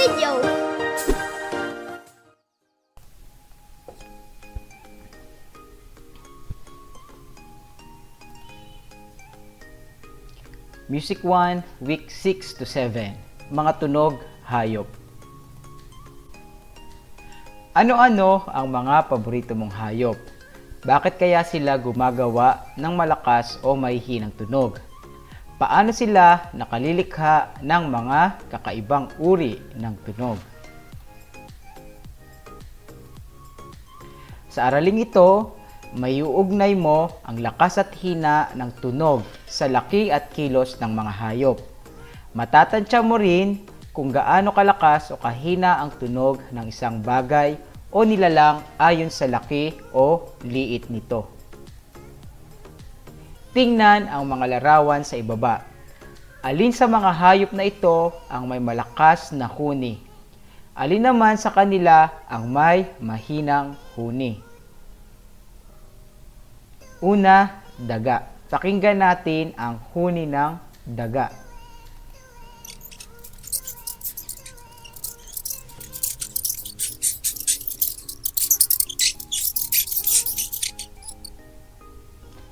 video. Music 1, Week 6 to 7. Mga tunog, hayop. Ano-ano ang mga paborito mong hayop? Bakit kaya sila gumagawa ng malakas o mahihinang tunog? Paano sila nakalilikha ng mga kakaibang uri ng tunog? Sa araling ito, may uugnay mo ang lakas at hina ng tunog sa laki at kilos ng mga hayop. Matatansya mo rin kung gaano kalakas o kahina ang tunog ng isang bagay o nilalang ayon sa laki o liit nito. Tingnan ang mga larawan sa ibaba. Alin sa mga hayop na ito ang may malakas na huni? Alin naman sa kanila ang may mahinang huni? Una, daga. Pakinggan natin ang huni ng daga.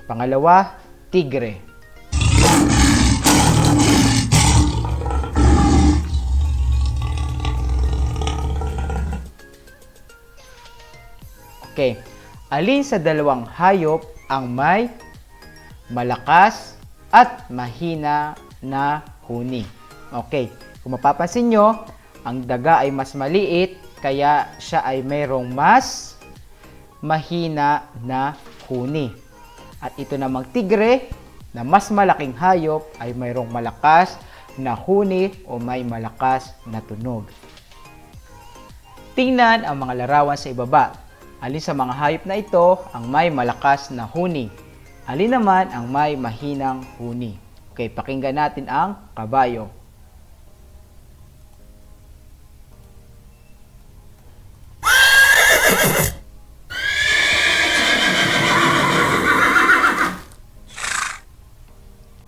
Pangalawa, tigre. Okay, alin sa dalawang hayop ang may malakas at mahina na huni? Okay, kung mapapansin nyo, ang daga ay mas maliit, kaya siya ay mayroong mas mahina na huni. At ito namang tigre na mas malaking hayop ay mayroong malakas na huni o may malakas na tunog. Tingnan ang mga larawan sa ibaba. Alin sa mga hayop na ito ang may malakas na huni? Alin naman ang may mahinang huni? Okay, pakinggan natin ang kabayo.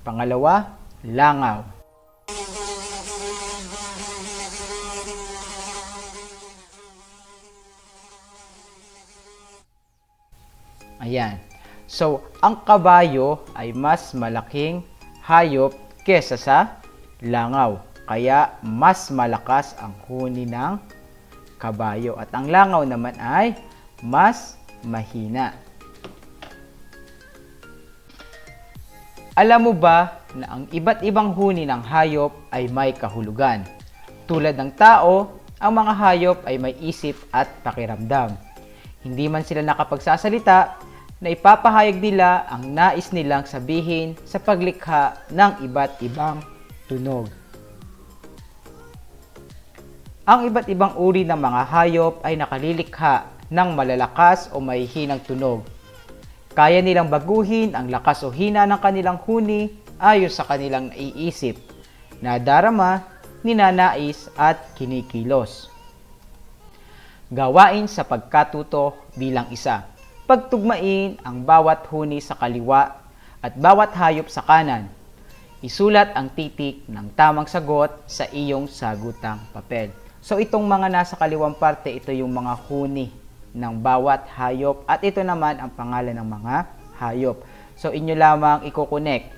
Pangalawa, langaw. Ayan. So, ang kabayo ay mas malaking hayop kesa sa langaw. Kaya, mas malakas ang huni ng kabayo. At ang langaw naman ay mas mahina. Alam mo ba na ang iba't ibang huni ng hayop ay may kahulugan? Tulad ng tao, ang mga hayop ay may isip at pakiramdam. Hindi man sila nakapagsasalita, na ipapahayag nila ang nais nilang sabihin sa paglikha ng iba't ibang tunog. Ang iba't ibang uri ng mga hayop ay nakalilikha ng malalakas o mahihinang tunog. Kaya nilang baguhin ang lakas o hina ng kanilang huni ayon sa kanilang naiisip, nadarama, ninanais at kinikilos. Gawain sa pagkatuto bilang isa. Pagtugmain ang bawat huni sa kaliwa at bawat hayop sa kanan. Isulat ang titik ng tamang sagot sa iyong sagutang papel. So itong mga nasa kaliwang parte, ito yung mga huni ng bawat hayop at ito naman ang pangalan ng mga hayop. So inyo lamang i-connect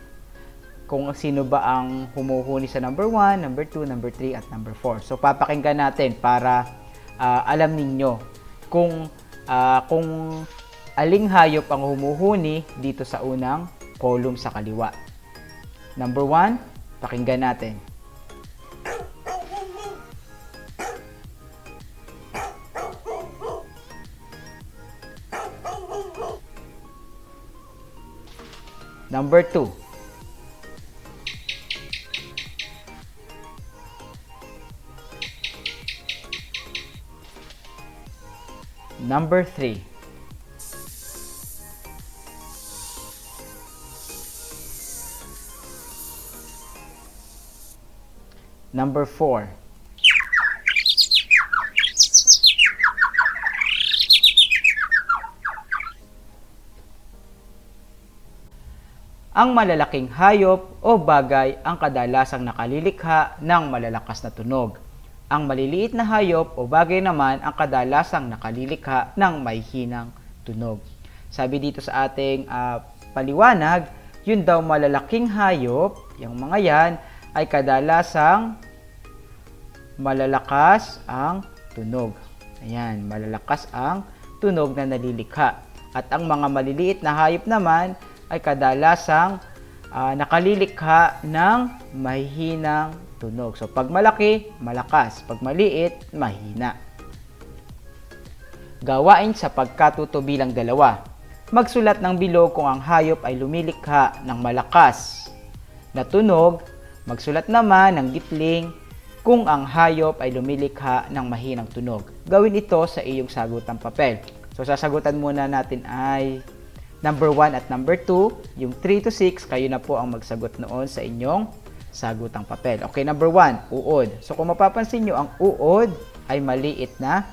kung sino ba ang humuhuni sa number 1, number 2, number 3 at number 4. So papakinggan natin para alam ninyo kung aling hayop ang humuhuni dito sa unang column sa kaliwa. Number 1, pakinggan natin. Number 2. Number 3. Number 4. Ang malalaking hayop o bagay ang kadalasang nakalilikha ng malalakas na tunog. Ang maliliit na hayop o bagay naman ang kadalasang nakalilikha ng may hinang tunog. Sabi dito sa ating paliwanag, yun daw malalaking hayop, yung mga yan, ay kadalasang malalakas ang tunog. Ayan, malalakas ang tunog na nalilikha. At ang mga maliliit na hayop naman ay kadalasang nakalilikha ng mahihinang tunog. So, pag malaki, malakas. Pag maliit, mahina. Gawain sa pagkatuto bilang 2. Magsulat ng bilog kung ang hayop ay lumilikha ng malakas na tunog. Magsulat naman ng gitling kung ang hayop ay lumilikha ng mahinang tunog. Gawin ito sa iyong sagutang papel. So, sasagutan muna natin ay number 1 at number 2. Yung 3 to 6, kayo na po ang magsagot noon sa inyong sagutang papel. Okay, number 1, uod. So, kung mapapansin nyo, ang uod ay maliit na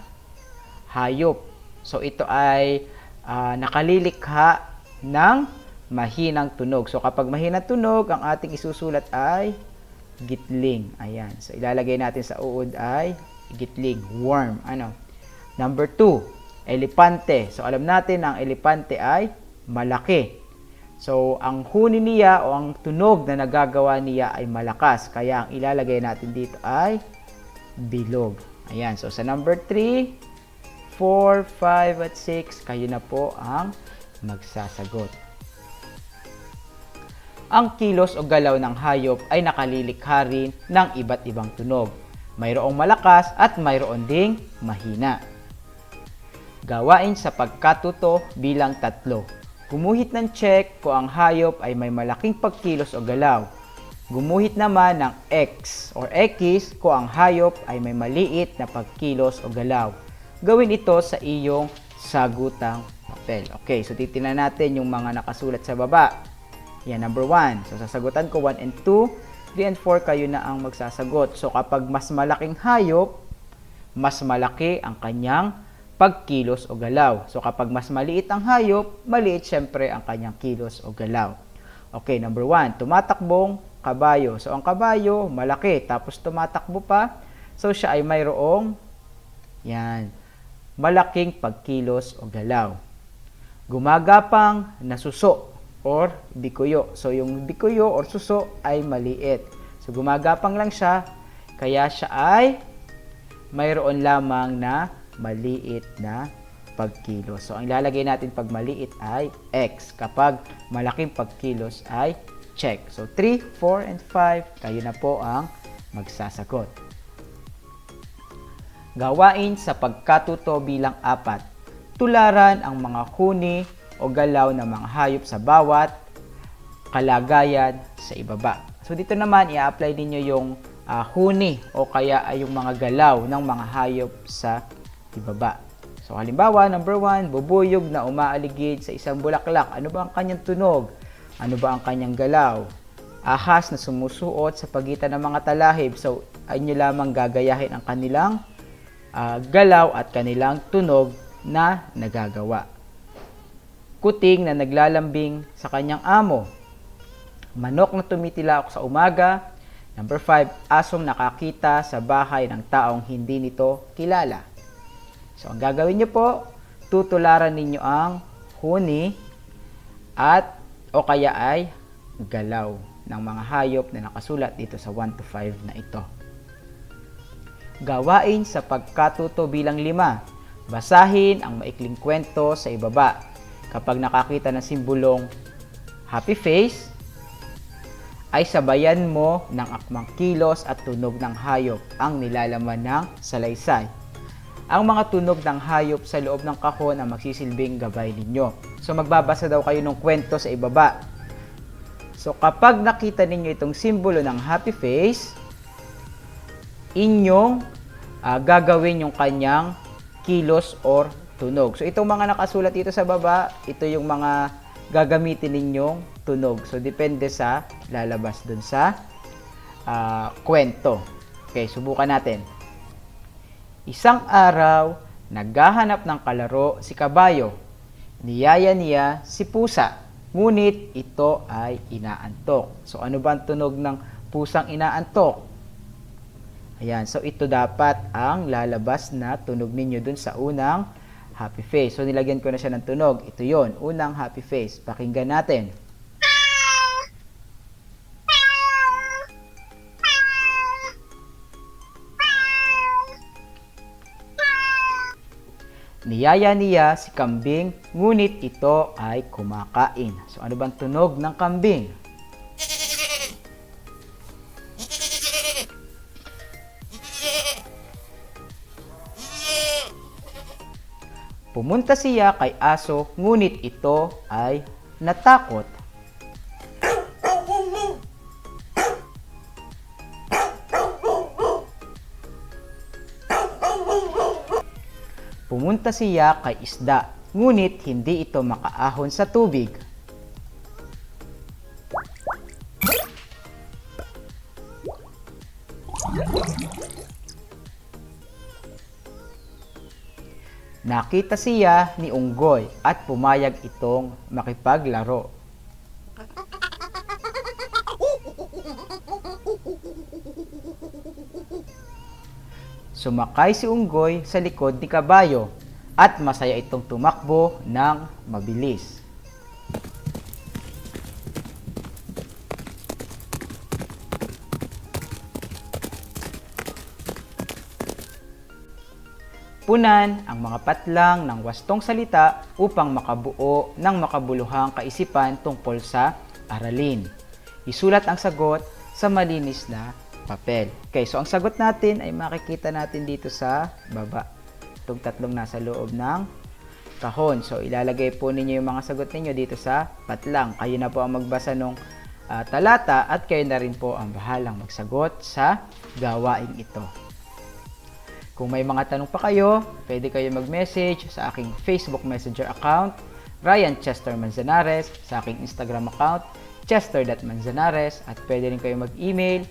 hayop. So, ito ay nakalilikha ng mahinang tunog. So, kapag mahinang tunog, ang ating isusulat ay gitling. Ayan. So, ilalagay natin sa uod ay gitling, worm. Number 2, elepante. So, alam natin ang elepante ay malaki. So, ang huni niya o ang tunog na nagagawa niya ay malakas. Kaya, ang ilalagay natin dito ay bilog. Ayan. So, sa number 3, 4, 5, at 6, kayo na po ang magsasagot. Ang kilos o galaw ng hayop ay nakalilikha rin ng iba't ibang tunog. Mayroong malakas at mayroon ding mahina. Gawain sa pagkatuto bilang 3. Gumuhit ng check kung ang hayop ay may malaking pagkilos o galaw. Gumuhit naman ng X or X kung ang hayop ay may maliit na pagkilos o galaw. Gawin ito sa iyong sagutang papel. Okay, so titingnan natin yung mga nakasulat sa baba. Yan, number 1. So, sasagutan ko 1 and 2. 3 and 4, kayo na ang magsasagot. So, kapag mas malaking hayop, mas malaki ang kanyang pagkilos o galaw. So, kapag mas maliit ang hayop, maliit syempre ang kanyang kilos o galaw. Okay, number 1, tumatakbong kabayo. So, ang kabayo, malaki, tapos tumatakbo pa. So, siya ay mayroong, yan, malaking pagkilos o galaw. Gumagapang na suso or bikuyo. So, yung bikuyo or suso ay maliit. So, gumagapang lang siya, kaya siya ay mayroon lamang na maliit na pagkilos. So, ang ilalagay natin pag maliit ay X. Kapag malaking pagkilos ay check. So, 3, 4, and 5, kayo na po ang magsasagot. Gawain sa pagkatuto bilang 4. Tularan ang mga huni o galaw ng mga hayop sa bawat kalagayan sa ibaba. So, dito naman, i-apply ninyo yung huni o kaya ay yung mga galaw ng mga hayop sa ibaba. So, halimbawa, number 1, bubuyog na umaaligid sa isang bulaklak. Ano ba ang kanyang tunog? Ano ba ang kanyang galaw? Ahas na sumusuot sa pagitan ng mga talahib. So, ay nyo lamang gagayahin ang kanilang galaw at kanilang tunog na nagagawa. Kuting na naglalambing sa kanyang amo. Manok na tumitilak sa umaga. Number 5, asong nakakita sa bahay ng taong hindi nito kilala. So, ang gagawin nyo po, tutularan ninyo ang huni at o kaya ay galaw ng mga hayop na nakasulat dito sa 1 to 5 na ito. Gawain sa pagkatuto bilang 5. Basahin ang maikling kwento sa ibaba. Kapag nakakita ng simbolong happy face, ay sabayan mo ng akmang kilos at tunog ng hayop ang nilalaman ng salaysay. Ang mga tunog ng hayop sa loob ng kahon ang magsisilbing gabay ninyo. So, magbabasa daw kayo ng kwento sa ibaba. So, kapag nakita ninyo itong simbolo ng happy face, inyong gagawin yung kanyang kilos or tunog. So, itong mga nakasulat dito sa baba, ito yung mga gagamitin ninyong tunog. So, depende sa lalabas dun sa kwento. Okay, subukan natin. Isang araw, naghahanap ng kalaro si kabayo. Niyaya niya si pusa, ngunit ito ay inaantok. So, ano ba ang tunog ng pusang inaantok? Ayan, so ito dapat ang lalabas na tunog ninyo dun sa unang happy face. So nilagyan ko na siya ng tunog. Ito yon, unang happy face. Pakinggan natin. Niyaya niya si kambing, ngunit ito ay kumakain. So ano bang tunog ng kambing? Pumunta siya kay aso, ngunit ito ay natakot. Pumunta siya kay isda, ngunit hindi ito makaahon sa tubig. Nakita siya ni unggoy at pumayag itong makipaglaro. Sumakay si unggoy sa likod ni kabayo at masaya itong tumakbo ng mabilis. Punan ang mga patlang ng wastong salita upang makabuo ng makabuluhang kaisipan tungkol sa aralin. Isulat ang sagot sa malinis na papel. Okay, so ang sagot natin ay makikita natin dito sa baba. Itong tatlong nasa loob ng kahon. So ilalagay po ninyo yung mga sagot ninyo dito sa patlang. Kayo na po ang magbasa ng talata at kayo na rin po ang bahalang magsagot sa gawain ito. Kung may mga tanong pa kayo, pwede kayo mag-message sa aking Facebook Messenger account, Ryan Chester Manzanares, sa aking Instagram account, chester.manzanares, at pwede rin kayo mag-email,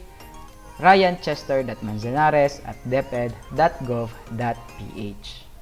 ryanchester.manzanares@deped.gov.ph.